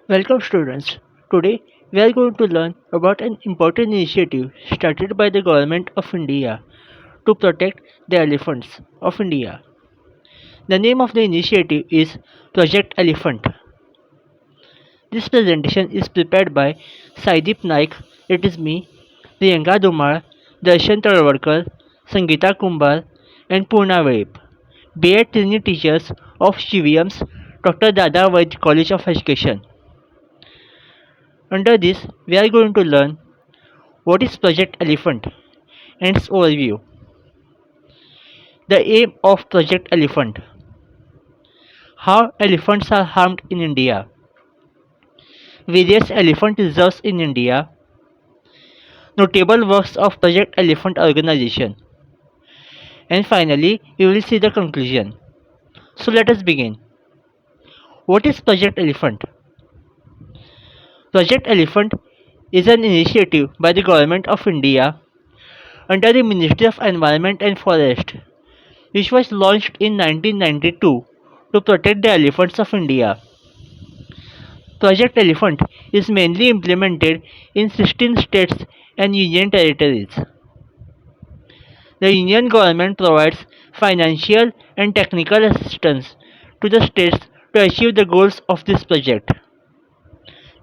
Welcome students. Today we are going to learn about an important initiative started by the government of India to protect the elephants of India. The name of the initiative is Project Elephant. This presentation is prepared by Saideep Naik, it is me, Priyanka Dumar, Darshan Tarwarkar, Sangeeta Kumbar and Purna Vaip, B.Ed Training Teachers of CVM's Dr. Dada Vaid College of Education. Under this, we are going to learn what is Project Elephant and its overview. The aim of Project Elephant. How elephants are harmed in India. Various elephant reserves in India. Notable works of Project Elephant organization. And finally, we will see the conclusion. So let us begin. What is Project Elephant? Project Elephant is an initiative by the Government of India under the Ministry of Environment and Forest, which was launched in 1992 to protect the elephants of India. Project Elephant is mainly implemented in 16 states and union territories. The union government provides financial and technical assistance to the states to achieve the goals of this project.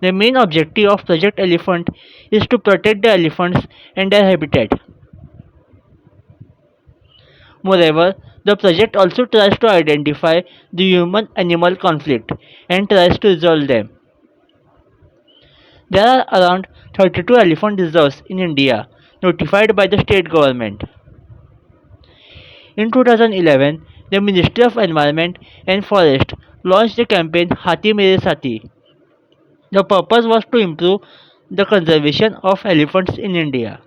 The main objective of Project Elephant is to protect the elephants and their habitat. Moreover, the project also tries to identify the human animal conflict and tries to resolve them. There are around 32 elephant reserves in India notified by the state government. In 2011, the Ministry of Environment and Forest launched the campaign Hathi Mere Sathi. The purpose was to improve the conservation of elephants in India.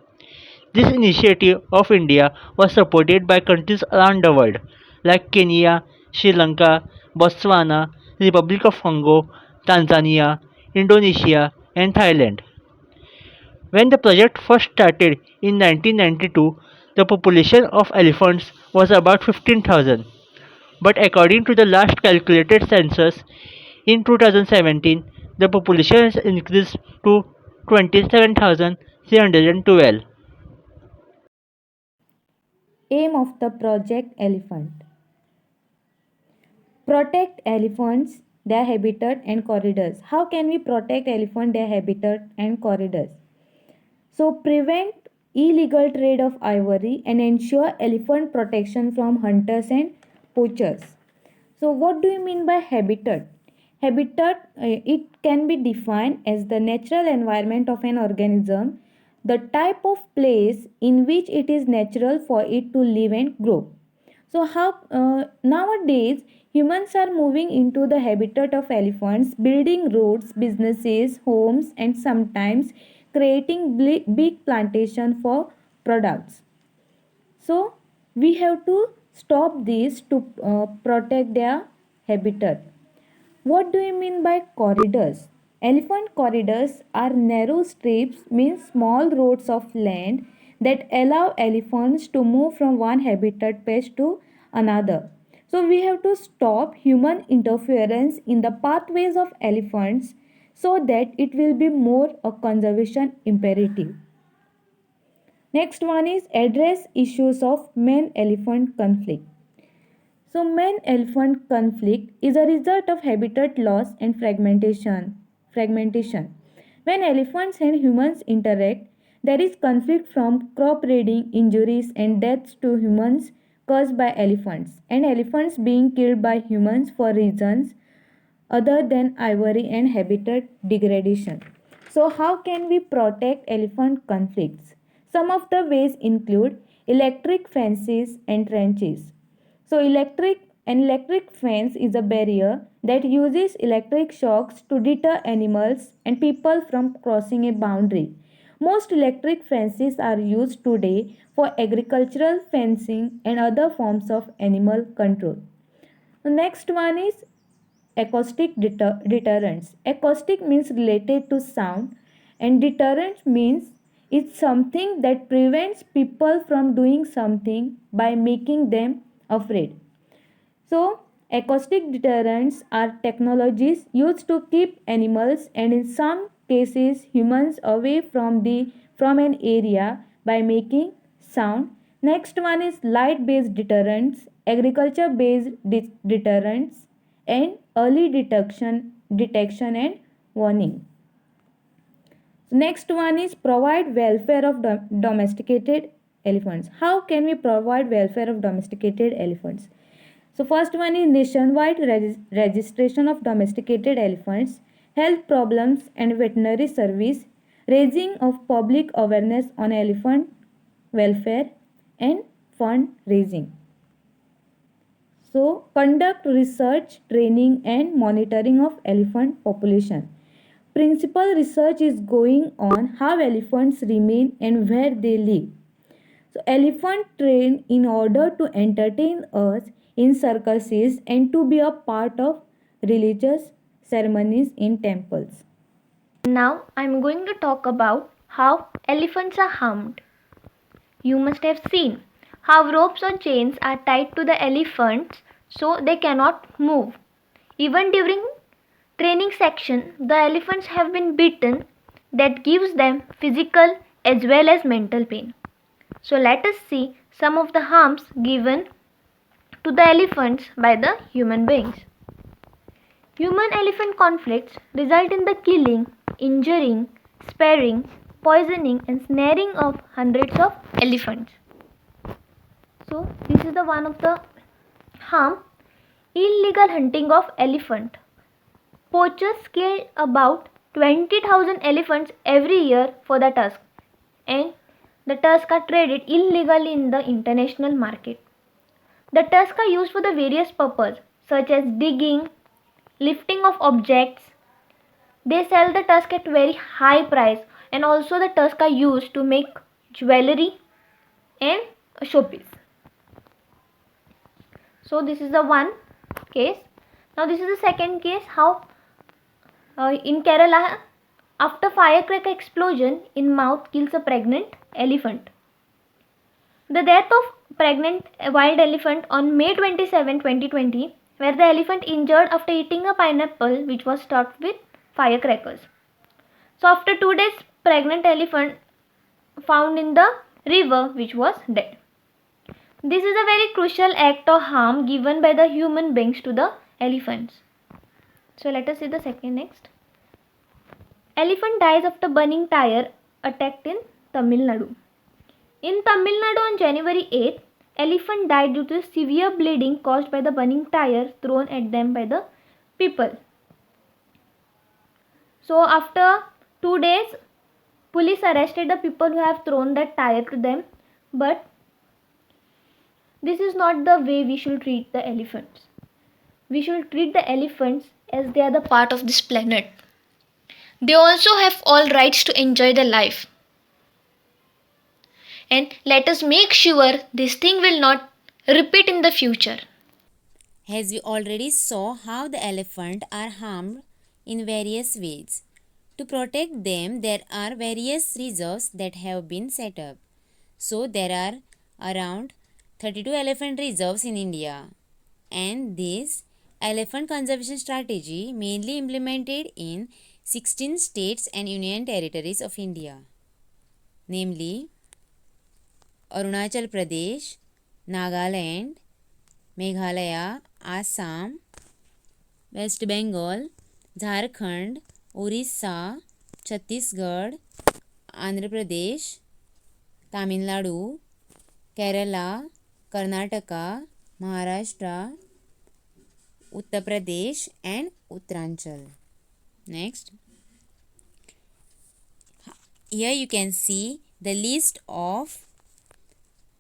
This initiative of India was supported by countries around the world like Kenya, Sri Lanka, Botswana, Republic of Congo, Tanzania, Indonesia, and Thailand. When the project first started in 1992, the population of elephants was about 15,000. But according to the last calculated census in 2017, the population has increased to 27,312. Aim of the Project Elephant: protect elephants, their habitat and corridors. How can we protect elephant, their habitat and corridors? So prevent illegal trade of ivory and ensure elephant protection from hunters and poachers. So what do you mean by habitat? Habitat, it can be defined as the natural environment of an organism, the type of place in which it is natural for it to live and grow. So how nowadays humans are moving into the habitat of elephants, building roads, businesses, homes, and sometimes creating big plantation for products. So we have to stop this to protect their habitat. What do you mean by corridors? Elephant corridors are narrow strips, means small roads of land that allow elephants to move from one habitat patch to another. So we have to stop human interference in the pathways of elephants so that it will be more a conservation imperative. Next one is address issues of man elephant conflict. So, man elephant conflict is a result of habitat loss and fragmentation. When elephants and humans interact, there is conflict from crop raiding, injuries, and deaths to humans caused by elephants, and elephants being killed by humans for reasons other than ivory and habitat degradation. So, how can we protect elephant conflicts? Some of the ways include electric fences and trenches. So, electric fence is a barrier that uses electric shocks to deter animals and people from crossing a boundary. Most electric fences are used today for agricultural fencing and other forms of animal control. The next one is acoustic deterrence. Acoustic means related to sound, and deterrence means it's something that prevents people from doing something by making them afraid. So, Acoustic deterrents are technologies used to keep animals and in some cases humans away from an area by making sound. Next one is light based deterrents, agriculture based deterrents and early detection and warning. Next one is provide welfare of domesticated elephants. How can we provide welfare of domesticated elephants? So first one is nationwide registration of domesticated elephants, health problems and veterinary service, raising of public awareness on elephant welfare and fund raising. So conduct research, training and monitoring of elephant population. Principal research is going on how elephants remain and where they live. So elephant train in order to entertain us in circuses and to be a part of religious ceremonies in temples. Now I'm going to talk about how elephants are harmed. You must have seen how ropes or chains are tied to the elephants so they cannot move. Even during training section, the elephants have been beaten, that gives them physical as well as mental pain. So let us see some of the harms given to the elephants by the human beings. Human elephant conflicts result in the killing, injuring, sparing, poisoning and snaring of hundreds of elephants. So this is the one of the harm. Illegal hunting of elephant. Poachers kill about 20,000 elephants every year for the tusk, and the tusks are traded illegally in the international market. The tusks are used for the various purposes such as digging, lifting of objects. They sell the tusk at very high price, and also the tusks are used to make jewelry and a showpiece. So this is the one case. Now this is the second case, how in Kerala, after firecracker explosion in mouth kills a pregnant elephant. The death of pregnant wild elephant on May 27, 2020, where the elephant injured after eating a pineapple which was stuffed with firecrackers. So after 2 days, pregnant elephant found in the river which was dead. This is a very crucial act of harm given by the human beings to the elephants. So let us see the second next. Elephant dies after burning tire attacked in Tamil Nadu. In Tamil Nadu on January 8, elephant died due to severe bleeding caused by the burning tire thrown at them by the people. So after 2 days, police arrested the people who have thrown that tire to them, but this is not the way we should treat the elephants. We should treat the elephants as they are the part of this planet. They also have all rights to enjoy their life. And let us make sure this thing will not repeat in the future. As we already saw how the elephant are harmed in various ways. To protect them, there are various reserves that have been set up. So there are around 32 elephant reserves in India, and this elephant conservation strategy mainly implemented in 16 states and union territories of India, namely Arunachal Pradesh, Nagaland, Meghalaya, Assam, West Bengal, Jharkhand, Orissa, Chhattisgarh, Andhra Pradesh, Tamil Nadu, Kerala, Karnataka, Maharashtra, Uttar Pradesh and Uttaranchal. Next, here you can see the list of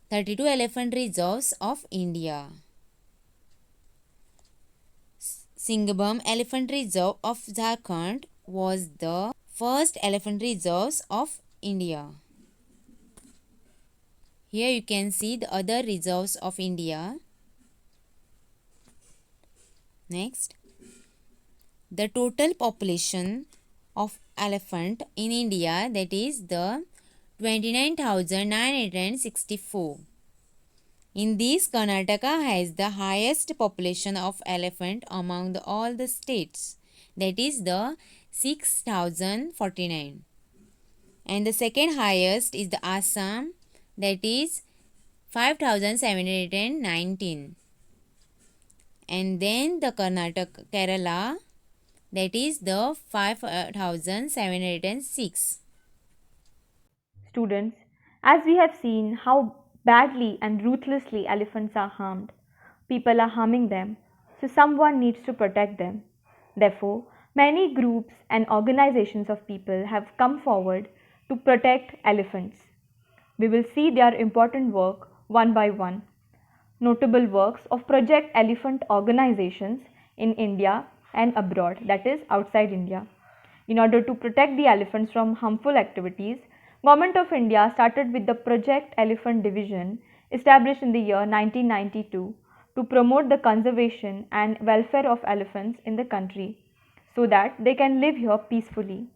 32 elephant reserves of India. Singhbhum Elephant Reserve of Jharkhand was the first elephant reserve of India. Here you can see the other reserves of India. Next, the total population of elephant in India, that is the 29,964. In this, Karnataka has the highest population of elephant among all the states, that is the 6049. And the second highest is the Assam, that is 5719. And then the Kerala, that is the 5706. Students, as we have seen how badly and ruthlessly elephants are harmed, people are harming them, so someone needs to protect them. Therefore, many groups and organizations of people have come forward to protect elephants. We will see their important work one by one. Notable works of Project Elephant organizations in India and abroad, that is outside India. In order to protect the elephants from harmful activities, Government of India started with the Project Elephant Division established in the year 1992 to promote the conservation and welfare of elephants in the country so that they can live here peacefully.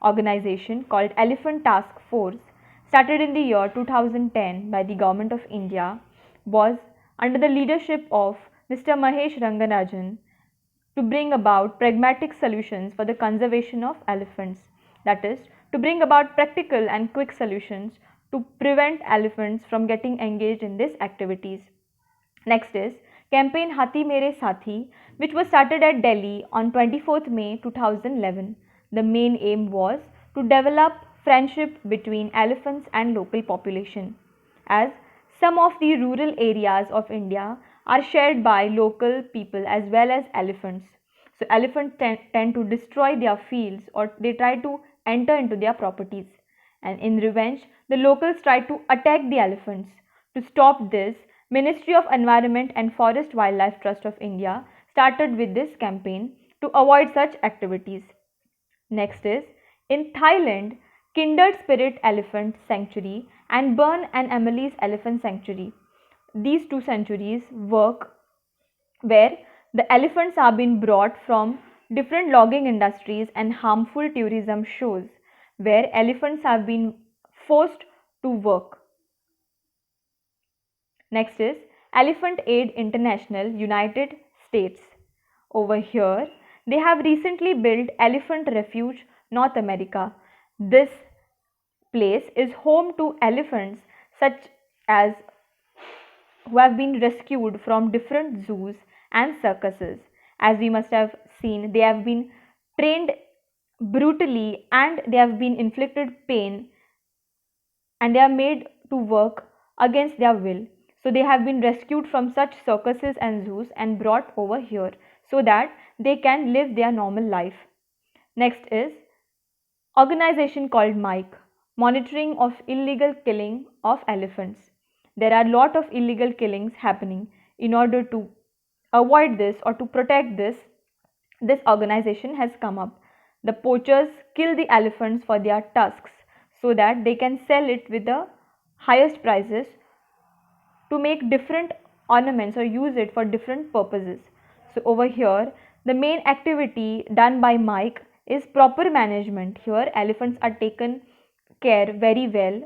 Organization called Elephant Task Force, started in the year 2010 by the Government of India, was under the leadership of Mr. Mahesh Rangarajan to bring about pragmatic solutions for the conservation of elephants. That is, to bring about practical and quick solutions to prevent elephants from getting engaged in these activities. Next is campaign Hathi Mere Sathi, which was started at Delhi on 24th May 2011. The main aim was to develop friendship between elephants and local population, as some of the rural areas of India are shared by local people as well as elephants. So elephants tend to destroy their fields or they try to enter into their properties. And in revenge, the locals try to attack the elephants. To stop this, Ministry of Environment and Forest Wildlife Trust of India started with this campaign to avoid such activities. Next is in Thailand, Kindred Spirit Elephant Sanctuary and Burn and Emily's Elephant Sanctuary. These two sanctuaries work where the elephants are being brought from different logging industries and harmful tourism shows where elephants have been forced to work. Next is Elephant Aid International, United States. Over here, they have recently built Elephant Refuge, North America. This place is home to elephants such as who have been rescued from different zoos and circuses. As we must have seen, they have been trained brutally and they have been inflicted pain and they are made to work against their will. So they have been rescued from such circuses and zoos and brought over here so that they can live their normal life. Next is organization called MIKE, monitoring of illegal killing of elephants. There are a lot of illegal killings happening. In order to avoid this or to protect this organization has come up. The poachers kill the elephants for their tusks so that they can sell it with the highest prices to make different ornaments or use it for different purposes. So over here, the main activity done by Mike is proper management. Here, elephants are taken care very well,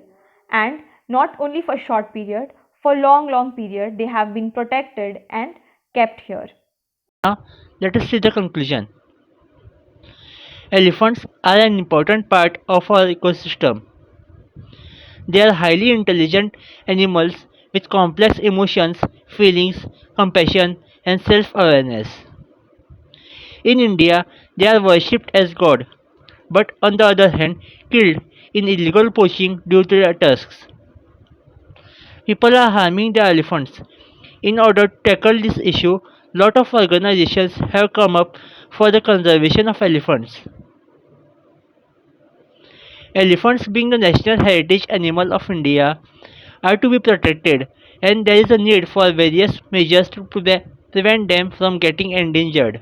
and not only for short period, for long period they have been protected and kept here. Now, let us see the conclusion. Elephants are an important part of our ecosystem. They are highly intelligent animals with complex emotions, feelings, compassion, and self awareness. In India, they are worshipped as God, but on the other hand, killed in illegal poaching due to their tusks. People are harming the elephants. In order to tackle this issue, lot of organizations have come up for the conservation of elephants. Elephants, being the national heritage animal of India, are to be protected, and there is a need for various measures to prevent them from getting endangered.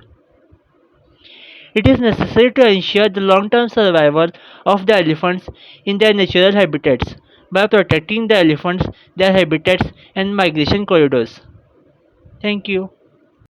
It is necessary to ensure the long-term survival of the elephants in their natural habitats by protecting the elephants, their habitats, and migration corridors. Thank you.